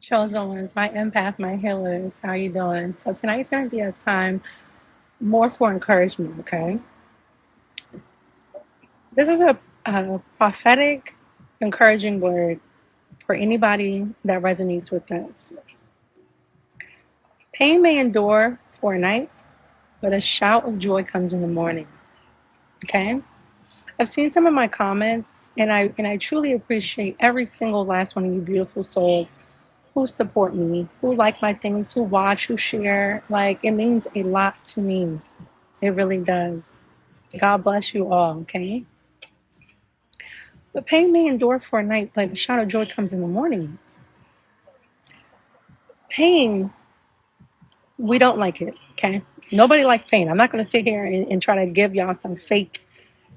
Chosen ones, my empath, my healers, how you doing? So tonight's going to be a time more for encouragement, okay? This is a prophetic, encouraging word for anybody that resonates with this. Pain may endure for a night, but a shout of joy comes in the morning, okay? I've seen some of my comments, and I truly appreciate every single last one of you beautiful souls who support me, who like my things, who watch, who share. Like, it means a lot to me. It really does. God bless you all, okay? But pain may endure for a night, but the shout of joy comes in the morning. Pain, we don't like it, okay? Nobody likes pain. I'm not going to sit here and try to give y'all some fake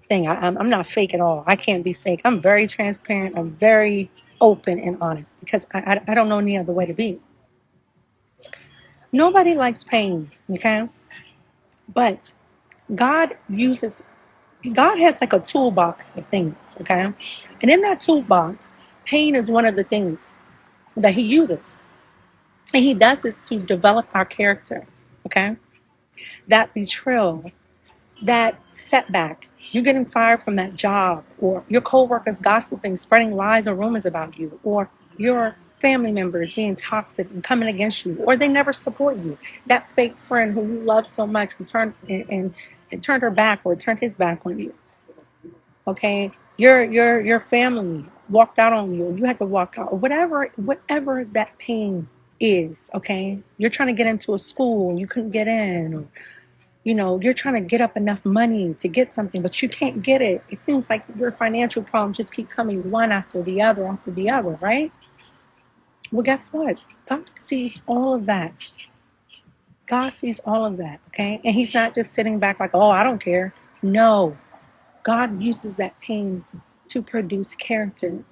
thing. I'm not fake at all. I can't be fake. I'm very transparent. I'm very open and honest because I don't know any other way to be. Nobody likes pain, okay? But God uses God has like a toolbox of things, okay? And in that toolbox, pain is one of the things that he uses. And he does this to develop our character, okay? That betrayal, that setback, you getting fired from that job, or your coworkers gossiping, spreading lies or rumors about you, or your family members being toxic and coming against you, or they never support you. That fake friend who you love so much who turned and turned her back or turned his back on you. Okay, your family walked out on you, you had to walk out, or whatever that pain is. Okay, you're trying to get into a school and you couldn't get in, or you're trying to get up enough money to get something but you can't get it. It seems like your financial problems just keep coming one after the other, right? Well, guess what? God sees all of that. God sees all of that. Okay, and he's not just sitting back like, oh, I don't care. No, God uses that pain to produce character.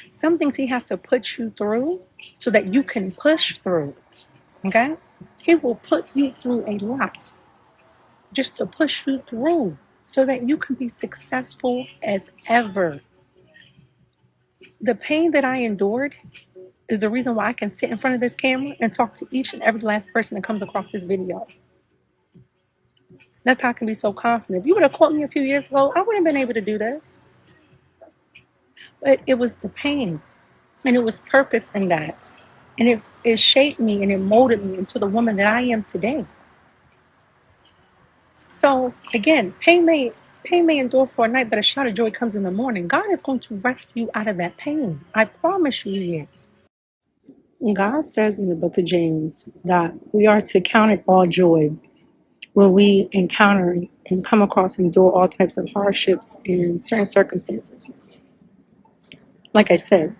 Some things he has to put you through so that you can push through. Okay? He will put you through a lot just to push you through so that you can be successful as ever. The pain that I endured is the reason why I can sit in front of this camera and talk to each and every last person that comes across this video. That's how I can be so confident. If you would have caught me a few years ago, I wouldn't have been able to do this. But it was the pain. And it was purpose in that. And it shaped me and it molded me into the woman that I am today. So again, pain may endure for a night, but a shout of joy comes in the morning. God is going to rescue you out of that pain. I promise you he is. God says in the book of James that we are to count it all joy when we encounter and come across and endure all types of hardships in certain circumstances. Like I said,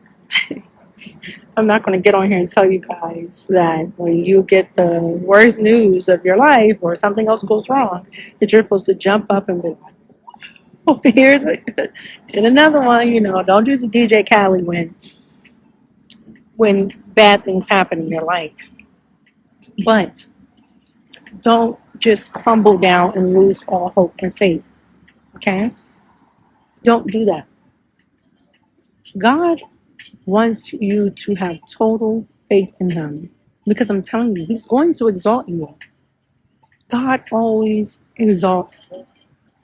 I'm not going to get on here and tell you guys that when you get the worst news of your life or something else goes wrong, that you're supposed to jump up and be like, oh, here's it. And another one, don't do the DJ Khaled when bad things happen in your life. But don't just crumble down and lose all hope and faith. Okay? Don't do that. God wants you to have total faith in him because I'm telling you, he's going to exalt you. God always exalts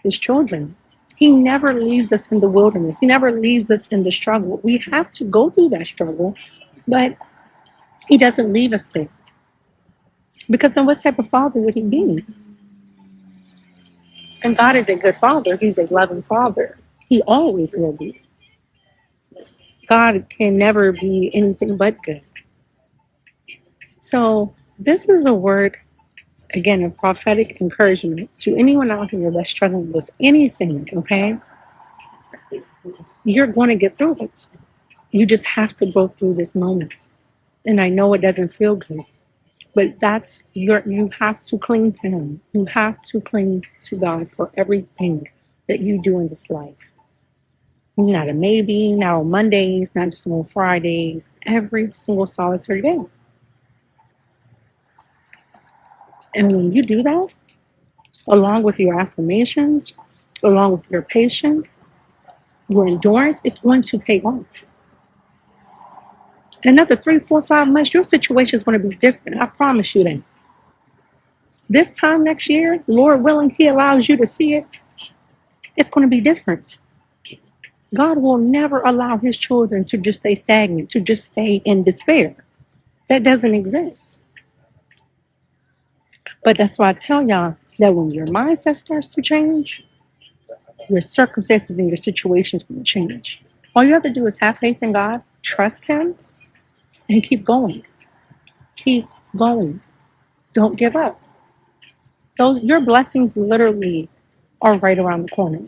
his children. He never leaves us in the wilderness. He never leaves us in the struggle. We have to go through that struggle, but he doesn't leave us there. Because then what type of father would he be? And God is a good father. He's a loving father. He always will be. God can never be anything but good. So this is a word, again, of prophetic encouragement to anyone out here that's struggling with anything, okay? You're going to get through it. You just have to go through this moment. And I know it doesn't feel good, but you have to cling to him. You have to cling to God for everything that you do in this life. Not a maybe, not on Mondays, not just on Fridays, every single solitary day. And when you do that, along with your affirmations, along with your patience, your endurance, it's going to pay off. In another 3, 4, 5 months, your situation is going to be different. I promise you that. This time next year, Lord willing, He allows you to see it, it's going to be different. God will never allow His children to just stay stagnant, to just stay in despair. That doesn't exist. But that's why I tell y'all that when your mindset starts to change, your circumstances and your situations will change. All you have to do is have faith in God, trust Him, and keep going. Keep going. Don't give up. Your blessings literally are right around the corner.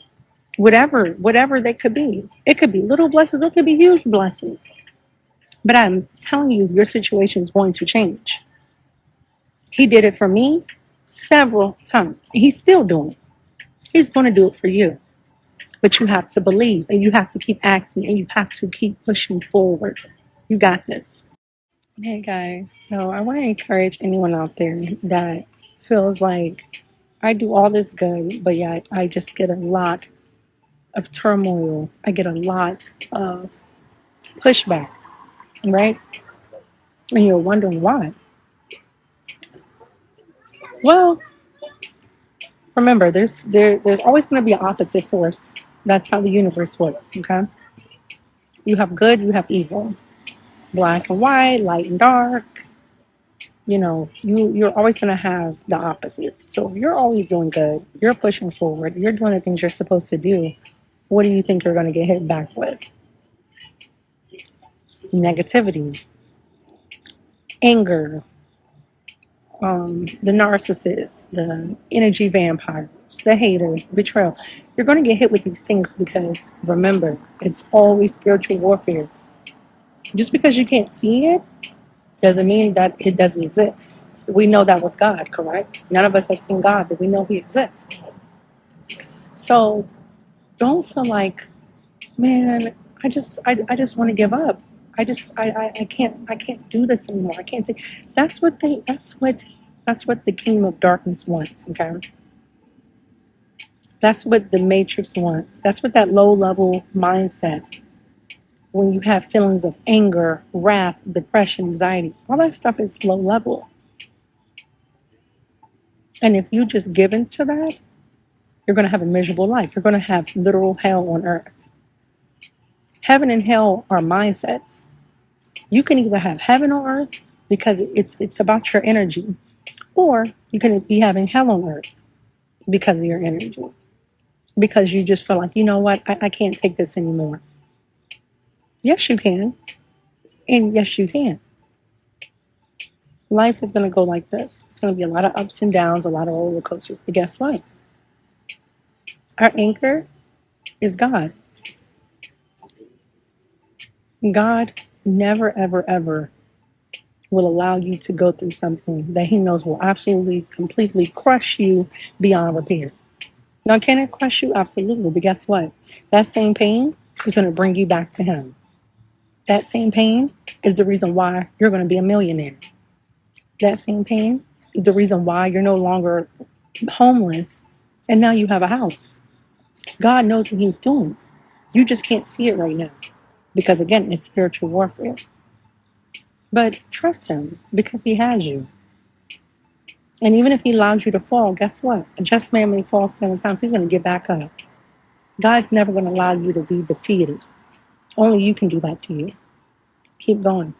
Whatever they could be. It could be little blessings, it could be huge blessings. But I'm telling you, your situation is going to change. He did it for me several times. He's still doing it. He's going to do it for you. But you have to believe, and you have to keep asking, and you have to keep pushing forward. You got this. Hey guys, so I want to encourage anyone out there that feels like I do all this good, but yet I just get a lot of turmoil. I get a lot of pushback, right? And you're wondering why. Well, remember, there's always going to be an opposite force. That's how the universe works. Okay, you have good, you have evil, black and white, light and dark. You're always going to have the opposite. So if you're always doing good, you're pushing forward, you're doing the things you're supposed to do, what do you think you're going to get hit back with? Negativity, anger, the narcissist, the energy vampires, the haters, betrayal. You're going to get hit with these things because remember, it's always spiritual warfare. Just because you can't see it doesn't mean that it doesn't exist. We know that with God, correct? None of us have seen God, but we know He exists. So don't feel like, man, I just want to give up. I can't do this anymore. I can't take. That's what the kingdom of darkness wants. Okay, that's what the matrix wants. That's what that low level mindset. When you have feelings of anger, wrath, depression, anxiety, all that stuff is low level. And if you just give into that, you're going to have a miserable life. You're going to have literal hell on earth. Heaven and hell are mindsets. You can either have heaven on earth because it's about your energy, or you can be having hell on earth because of your energy. Because you just feel like, you know what, I can't take this anymore. Yes, you can. And yes, you can. Life is going to go like this. It's going to be a lot of ups and downs, a lot of roller coasters. But guess what? Our anchor is God. God never, ever, ever will allow you to go through something that He knows will absolutely, completely crush you beyond repair. Now, can it crush you? Absolutely. But guess what? That same pain is going to bring you back to Him. That same pain is the reason why you're going to be a millionaire. That same pain is the reason why you're no longer homeless and now you have a house. God knows what He's doing. You just can't see it right now because, again, it's spiritual warfare. But trust Him because He has you. And even if He allows you to fall, guess what? A just man may fall 7 times. He's going to get back up. God's never going to allow you to be defeated. Only you can do that to you. Keep going.